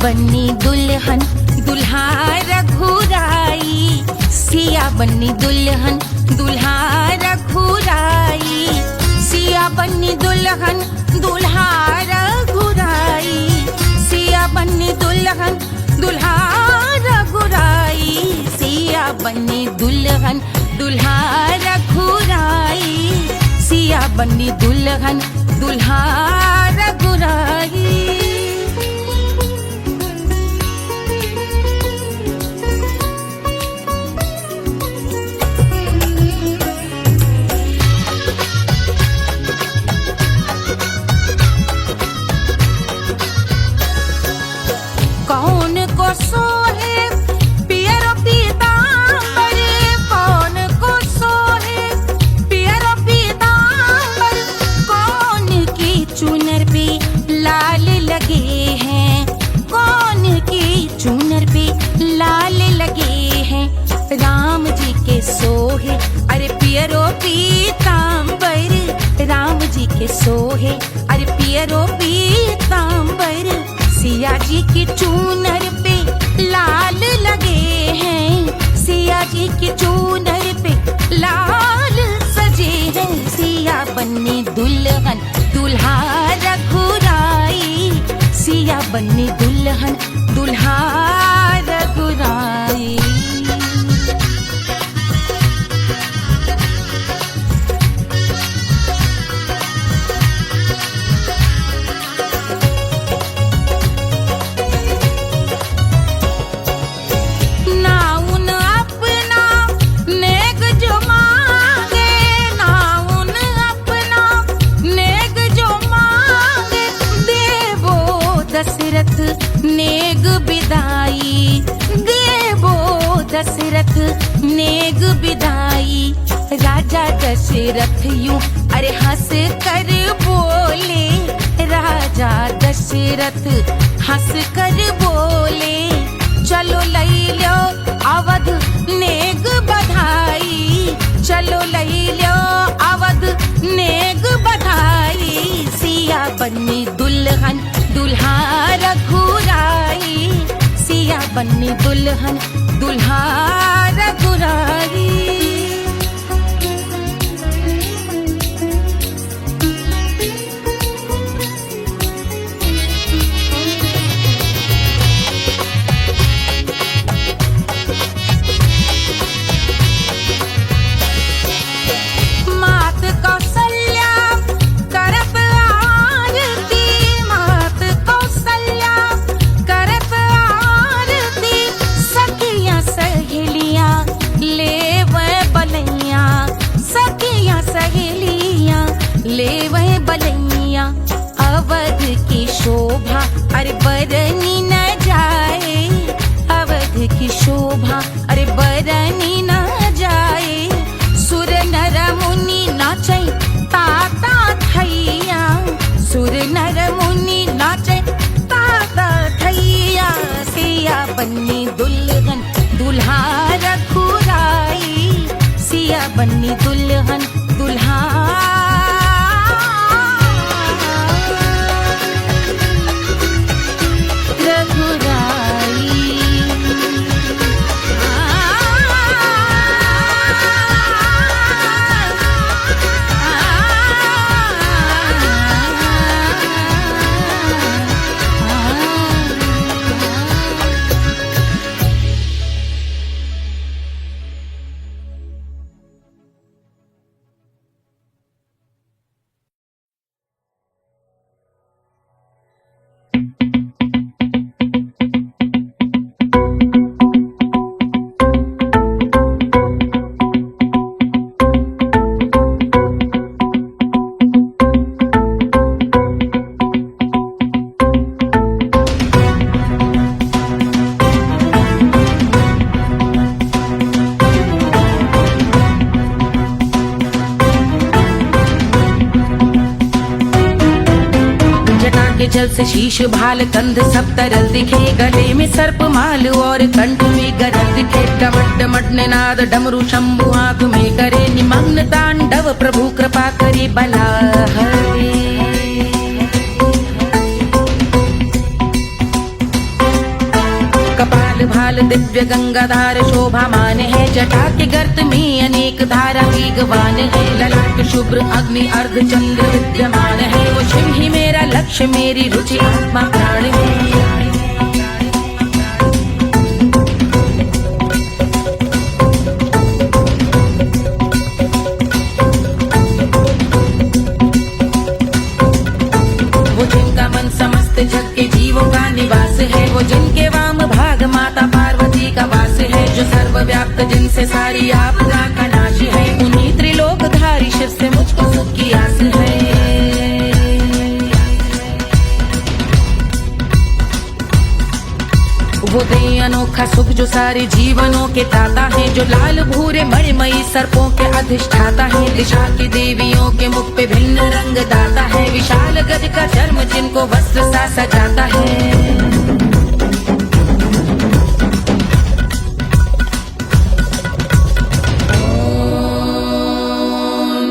B: बन्नी दुल्हन दुल्हा रघुराई, सिया बन्नी दुल्हन दुल्हा रघुराई, सिया बन्नी दुल्हन
D: दुल्हा रघुराई, सिया बनी दुल्हन दुल्हा रघुराई, सिया बनी दुल्हन दुल्हा रघुराई, सिया बनी दुल्हन दुल्हा रघुराई। कौन को सोहे पियरो पीतांबर, कौन को सोहे पियरो पीतांबर, कौन की चुनर पे लाल लगे हैं, कौन की चुनर पे लाल लगे हैं, राम जी के सोहे अरे पियरो पीतांबर, राम जी के सोहे अरे पियरो पीतांबर, सिया जी की चूनर पे लाल लगे हैं, सिया जी की चूनर पे लाल सजे हैं, सिया बनी दुल्हन दुल्हा रघुराई, सिया बनी दुल्हन दुल्हा रघुराई। दशरथ नेग बिदाई, देवो दशरथ नेग बिदाई, राजा दशरथ यूं अरे हंस कर बोले, राजा दशरथ हंस कर बोले, चलो लई लो अवध नेग बधाई, चलो लई लो अवध नेग बधाई, सिया बनी दुल्हन दुल्हा रघुराई, सिया बनी दुल्हन दुल्हा रघुराई। मात कौशल्या करत आरती, मात कौशल्या करत आरती, सखियां सहेलियां लेवे बलैया, सखियां सहेलियां लेवे बलैया, अवध की शोभा अरे बरनी न जाए, अवध की शोभा अरे बरनी न जाए, सुर नर मुनि नाचे ताता थैया, सुर नर मुनि नाचे ताता थैया, सिया बनी दुल्हन दुल्हा रघुराई, सिया बनी दुल्हन दुल्हा जल से शीश भाल कंध सब तरल दिखे, गले में सर्प माल और कंठ में गरल दिखे, डमट डमट निनाद डमरू शंभु आंख में करे निमग्न तांडव, प्रभु कृपा करे बला हरे। कपाल भाल भाल दिव्य गंगाधार शोभामान है, जटा के गर्त में अनेक धारा वेगवान है, ललाट शुभ्र अग्नि अर्ध चंद्र विद्यमान है, वो शिव ही मेरा लक्ष्य मेरी रुचि आत्मा प्राण है। समस्त जग के जीवों का निवास है, वो जिनके वाम भाग माता पार्वती का वास है, जो सर्वव्याप्त जिनसे सारी आपदा का नाश है, उन्हीं त्रिलोकधारी शिव से मुझको सुख की आस है। वो दे अनोखा सुख जो सारे जीवनों के दाता है, जो लाल भूरे मणिमयी सर्पों के अधिष्ठाता है, दिशा की देवियों के मुख पे भिन्न रंग दाता है, विशाल गज का चर्म जिनको वस्त्र सा सजाता है। ओम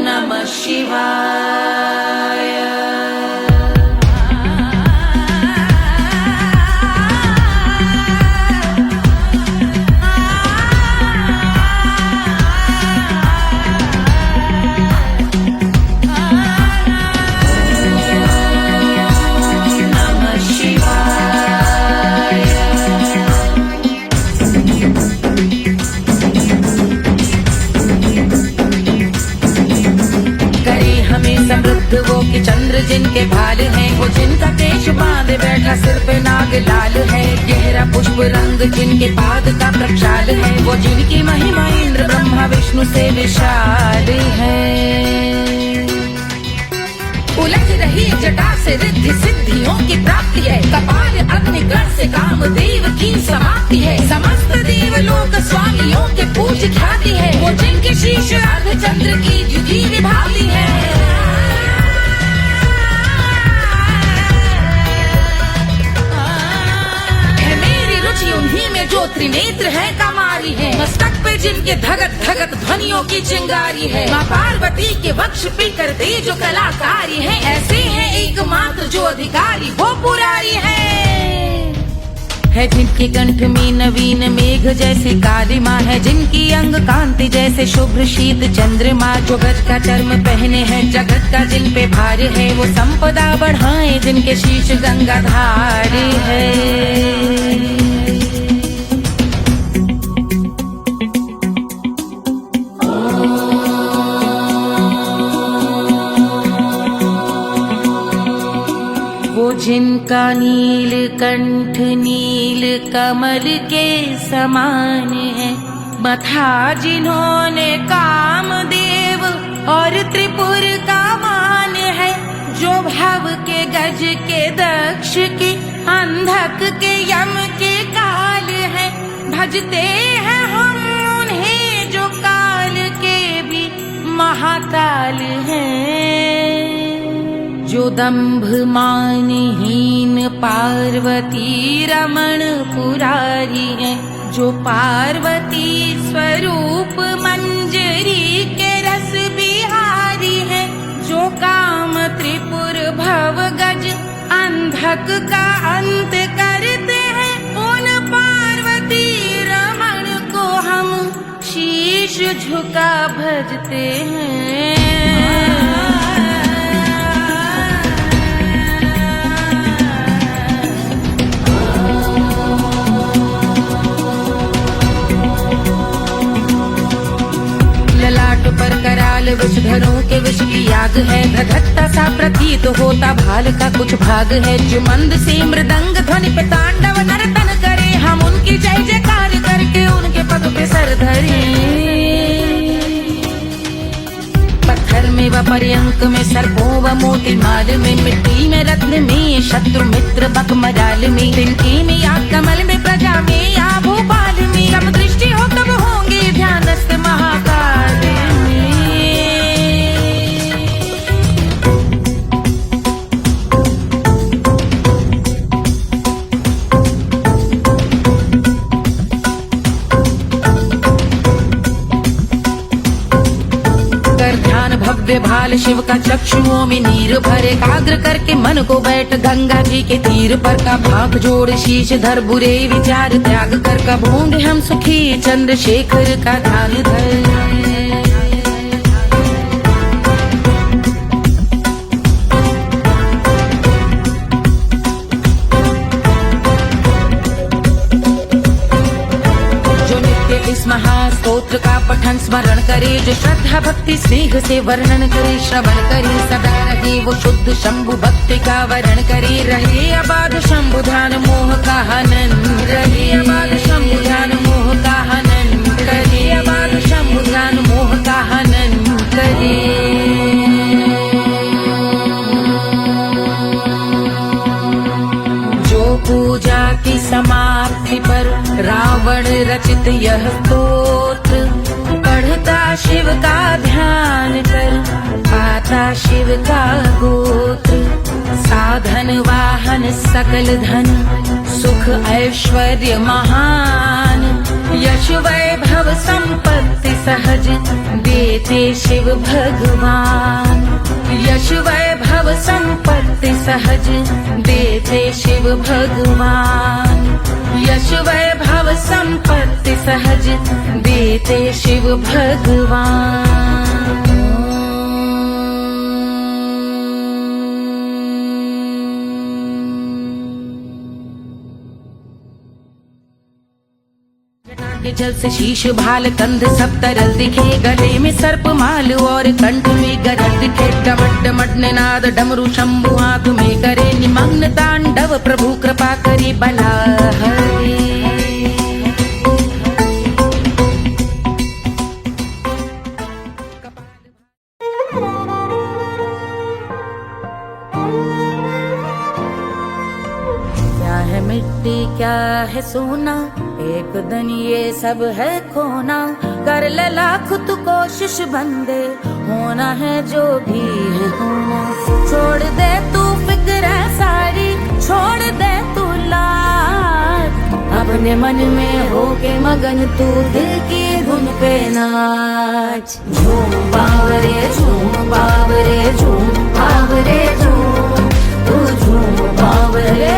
D: नमः शिवाय। समृद्ध वो कि चंद्र जिनके भाल हैं, वो जिनका केश बांधे बैठा सिर पे नाग लाल है, गहरा पुष्प रंग जिनके पाद का प्रक्षाल है, वो जिनकी महिमा इंद्र ब्रह्मा विष्णु से विशाल है। उलझ रही जटा से रिद्धि सिद्धियों की प्राप्ति है, कपाल अग्निगण से कामदेव की समाप्ति है, समस्त देवलोक स्वामियों के पूज ख्याति है, वो जिनके शीश अर्ध चंद्र की जुदी विभावती है। उन्हीं में जो त्रिनेत्र है कमारी है, मस्तक पे जिनके धगत धगत ध्वनियों की चिंगारी है, माँ पार्वती के वक्ष पे करते जो कलाकारी है, ऐसे हैं एकमात्र जो अधिकारी वो पुरारी है जिनके कंठ में नवीन मेघ जैसी काली माँ है, जिनकी अंग कांति जैसे शुभ्र शीत चंद्रमा, जो गज का चर्म पहने हैं जगत का जिन पे भार है, वो संपदा बढ़ाए जिनके शीश गंगाधार है। जिनका नील कंठ नील कमल के समान है, मथा जिन्होंने कामदेव और त्रिपुर का मान है, जो भव के गज के दक्ष के अंधक के यम के काल है, भजते हैं हम उन्हें जो काल के भी महाकाल हैं, जो दंभ मानहीन पार्वती रमण पुरारी है, जो पार्वती स्वरूप मंजरी के रस बिहारी है, जो काम त्रिपुर भव गज अंधक का अंत करते हैं, उन पार्वती रमण को हम शीश झुका भजते हैं। ललाट पर कराल विषधरों के विष की आग है, धधकता सा प्रतीत होता भाल का कुछ भाग है, जो मंद से मृदंग ध्वनि पे तांडव नर्तन करे, हम उनकी जय जयकार करके उनके पग पे सर धरे। पत्थर में व पर्यंक में सर्पों व मोती माल में, मिट्टी में रत्न में शत्रु मित्र बकमराल में, तिनके में या कमल में प्रजा में या भोपाल में, सब दृष्टि हो तब होंगे ध्यानस्थ महाकाल में। कर ध्यान भव्य भाल शिव का चक्षुओं में नीर भरे, एकाग्र करके मन को बैठ गंगा जी के तीर पर, का भाग जोड़ शीश धर बुरे विचार त्याग कर, कब होंगे हम सुखी चंद्रशेखर का ध्यान धर। इस महास्तोत्र का पठन स्मरण करे, जो श्रद्धा भक्ति स्नेह से वर्णन करे, श्रवण करे सदा रहे वो शुद्ध शंभु भक्ति का वरण करे, रहे अबाध शंभु ध्यान मोह का हनन, रहे अबाध शंभु ध्यान मोह का हनन करे, अबाध शंभु ध्यान मोह का हनन करे। पूजा की समाप्ति पर रावण रचित यह स्तोत्र, पढ़ता शिव का ध्यान कर, पाता शिव का गोत्र, साधन वाहन सकल धन, सुख ऐश्वर्य महान, यश वैभव संपत्ति सहज देते शिव भगवान, यश वैभव संपत्ति सहज देते शिव भगवान, यश वैभव संपत्ति सहज देते शिव भगवान। के जल से शीश भाल कंध सब तरल दिखे, गले में सर्प माल और कंठ में गरज दिखे, डमट डमट निनाद डमरू शंभु आंख में करे निमग्न तांडव, प्रभु कृपा करे बला हरे। क्या है मिट्टी क्या है सोना, एक दिन ये सब है खोना, कर ले लाख तू कोशिश बंदे, होना है जो भी है होना, छोड़ दे तू फिक्र सारी, छोड़ दे तू लाज, अपने मन में होके मगन तू दिल की धुन पे नाच, झूम बावरे झूम बावरे झूम बावरे झूम, तू झूम बावरे।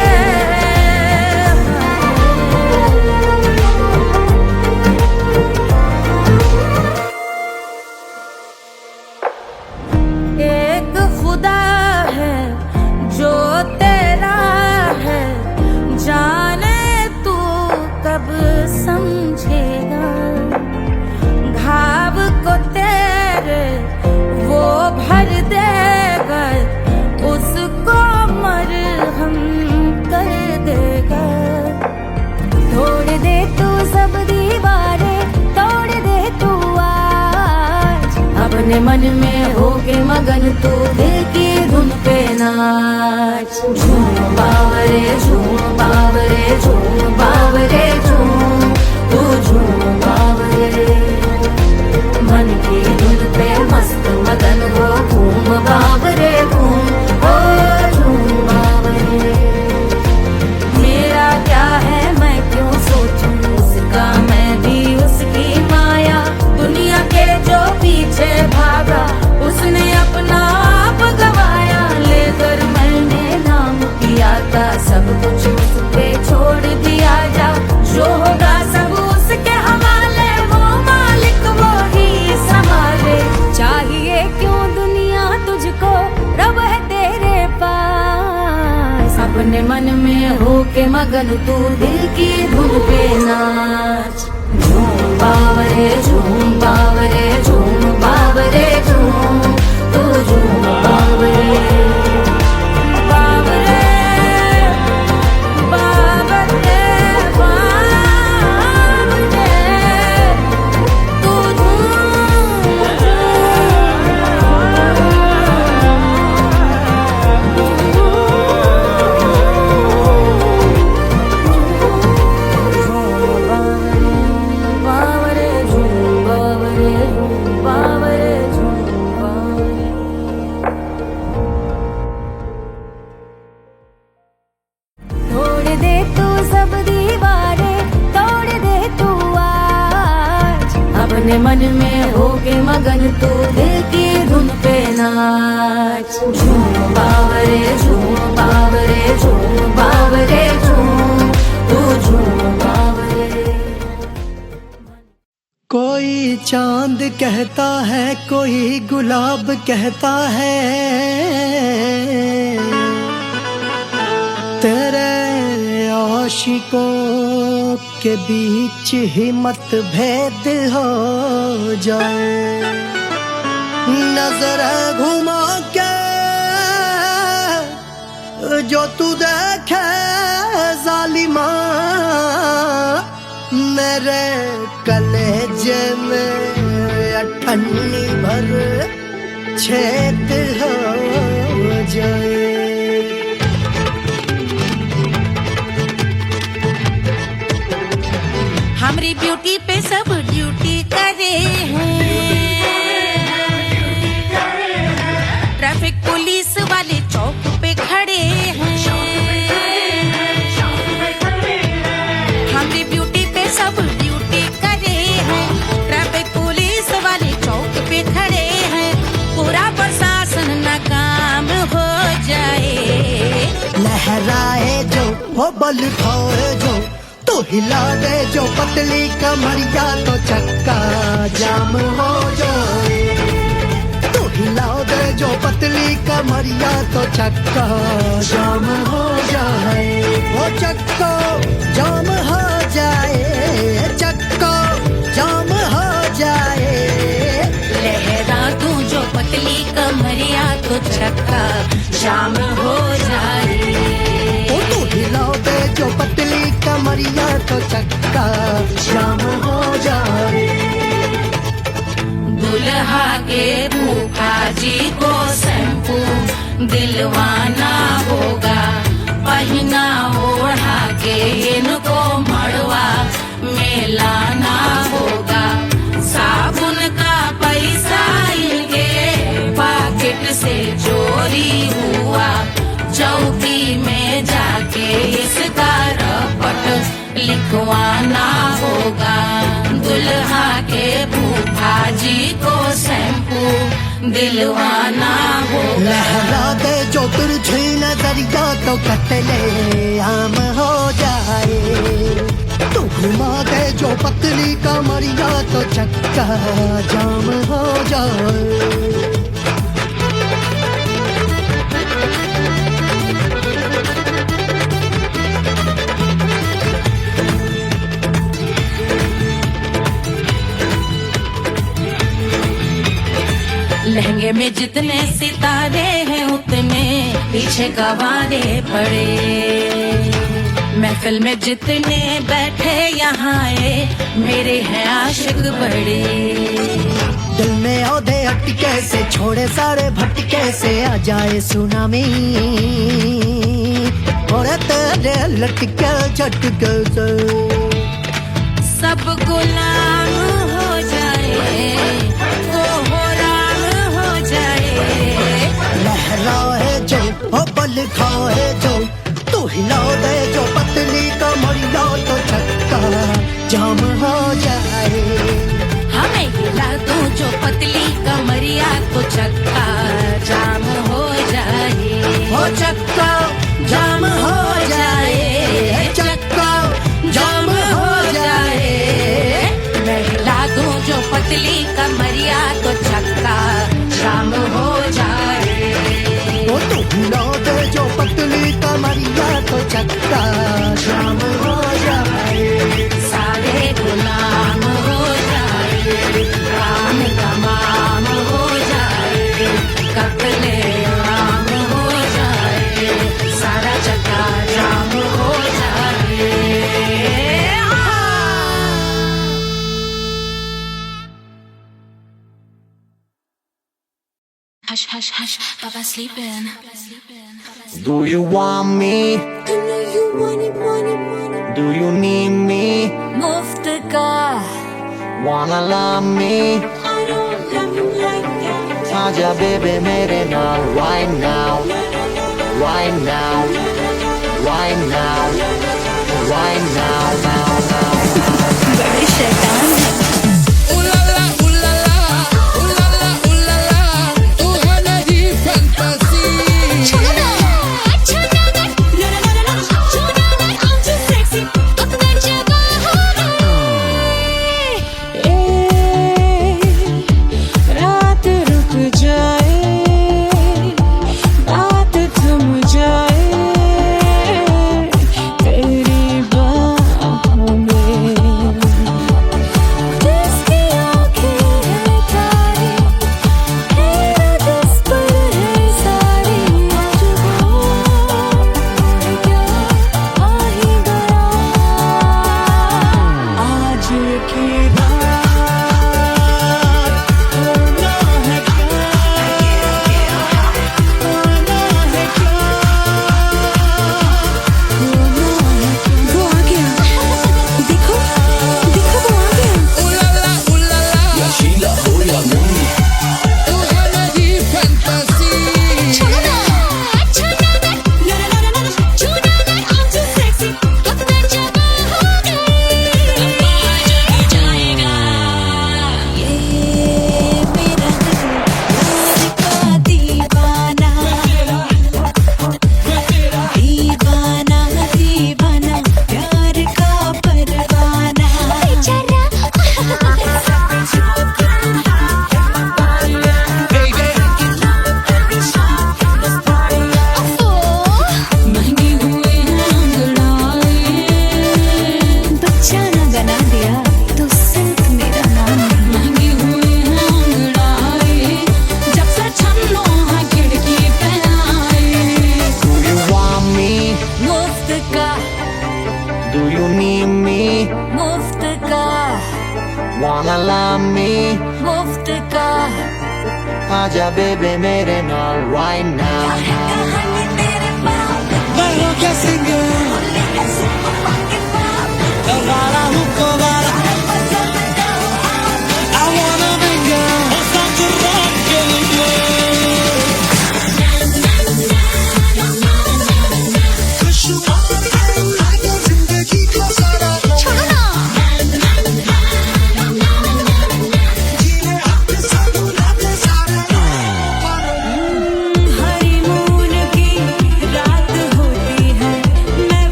D: अपने मन में होके मगन तू दिल की धुन पे नाच, झूम बावरे झूम बावरे झूम बावरे झूम, तू झूम बावरे, मन की धुन पे मस्त मगन हो घूम बावरे घूम, ओ झूम बावरे। मेरा क्या है मैं क्यों सोचूं उसका, मैं भी उसकी माया, दुनिया के जो पीछे भागा उसने अपना आप गवाया, लेकर मैंने नाम किया था सब कुछ उस पे छोड़ दिया, जा जो होगा सब उसके हवाले, वो मालिक वो ही संभाले, चाहिए क्यों दुनिया तुझको, रब है तेरे पास, अपने मन में होके मगन तू दिल की धुन पे नाच, झूम बावरे झूम बावरे झूम बावरे झूम, तू झूम बावरे बावरे बावरे बावरे, तू झूम
B: अपने मन में होके मगन तू दिल की धुन पे नाच। झूम बावरे झूम बावरे झूम बावरे झूम, तू झूम बावरे।
E: कोई चांद कहता है कोई गुलाब कहता है, तेरे आशिकों के बीच ही मतभेद हो जाए। नजर घुमा के जो तू देखे जालिमा, मेरे कलेजे में अठन्नी भर छेद हो जाए।
B: हमारी ब्यूटी पे सब ड्यूटी करे हैं, ट्रैफिक पुलिस वाले चौक पे खड़े हैं। हमारी ब्यूटी पे सब ड्यूटी करे हैं, ट्रैफिक पुलिस वाले चौक पे खड़े हैं। पूरा प्रशासन नाकाम हो जाए।
E: लहराए जो वो बल खाए जो, तो हिला दे जो पतली कमरिया तो चक्का जाम हो जाए। तो हिला दे जो पतली कमरिया तो चक्का जाम हो जाए। वो चक्का जाम हो जाए, चक्का जाम हो जाए।
B: लहरा तू जो पतली कमरिया तो चक्का जाम हो जाए।
E: ओ तो हिलाओ दे जो पतली कमरिया तो चक्का जाम हो जाए।
B: दुल्हा के फूफा जी को शैम्पू दिलवाना होगा, पहना ओढ़ा के इनको मड़वा में लाना होगा। साबुन का पैसा इनके पॉकेट से चोरी हुआ, चौकी में जाके इसका रपट लिखवाना होगा। दुल्हा के फूफा जी को शैम्पू दिलवाना होगा।
E: लहरा दे जो तिरछी नजरिया तो कतले आम हो जाए। तू घुमा दे जो पतली कमरिया तो चक्का जाम हो जाए।
B: लहंगे में जितने सितारे हैं उतने पीछे गवारे पड़े। महफिल में जितने बैठे यहाँ आए मेरे हैं आशिक बड़े।
E: दिल में औधे अटके से छोड़े सारे भटके से आ जाए सुनामी, और तेरे लटके झटके से
B: सब गुलाम हो जाए, वो राम हो जाए।
E: लहराए जो ओ बल खाए जो, तू हिला दे जो पतली कमरिया तो चक्का जाम हो जाए।
B: हमें हिला दो जो पतली कमरिया तो चक्का जाम हो जाए।
E: हो चक्का जाम हो जाए, चक्का जाम हो जाए।
B: मैं हिला दूं जो पतली कमरिया तो चक्का जाम हो जाए।
E: ओ तू हिला दे जो पतली कमरिया तो चक्का जाम हो जाए।
B: सारे गुलाम हो जाए, काम तमाम हो जाए। कपले आम हो जाए, सारा चक्का जाम हो जाए। Hush, hush, hush, Papa sleeping.
F: Do you want me? Do you need me?
B: मुफ्त का
F: Wanna love me? आजा बेबे मेरे नाल right now, right now, right now, right now, now, now.
B: बड़े शैतान है।
D: Ooh la la
E: की रात होना है क्या, होना है क्या, होना है क्या। वो आ गया, देखो देखो वो आ गया। उलाला उलाला या शीला हो या मुन्नी, तू है मेरी फैंटेसी। छूना ना छूना ना ना ना ना ना छूना ना I'm too sexy, अपना जगह हो गई, जाएगा ये मेरा दिल का दीवाना, दीवाना दीवाना प्यार का परवाना बेचारा। महंगे हुए हैं अंगड़ाए, बच्चा ना बना दिया तो सिर्फ मेरा नाम नहीं। महंगे हुए हैं अंगड़ाए, जब से छन्नों है खिड़की पे आए।
F: Do you want me?
E: मुफ्त का
F: Do you need me?
E: मुफ्त का
F: Wanna love me?
E: मुफ्त का
F: आजा बेबे मेरे नाल right now.
E: मैं हूँ क्या सिंगर, गाना हूँ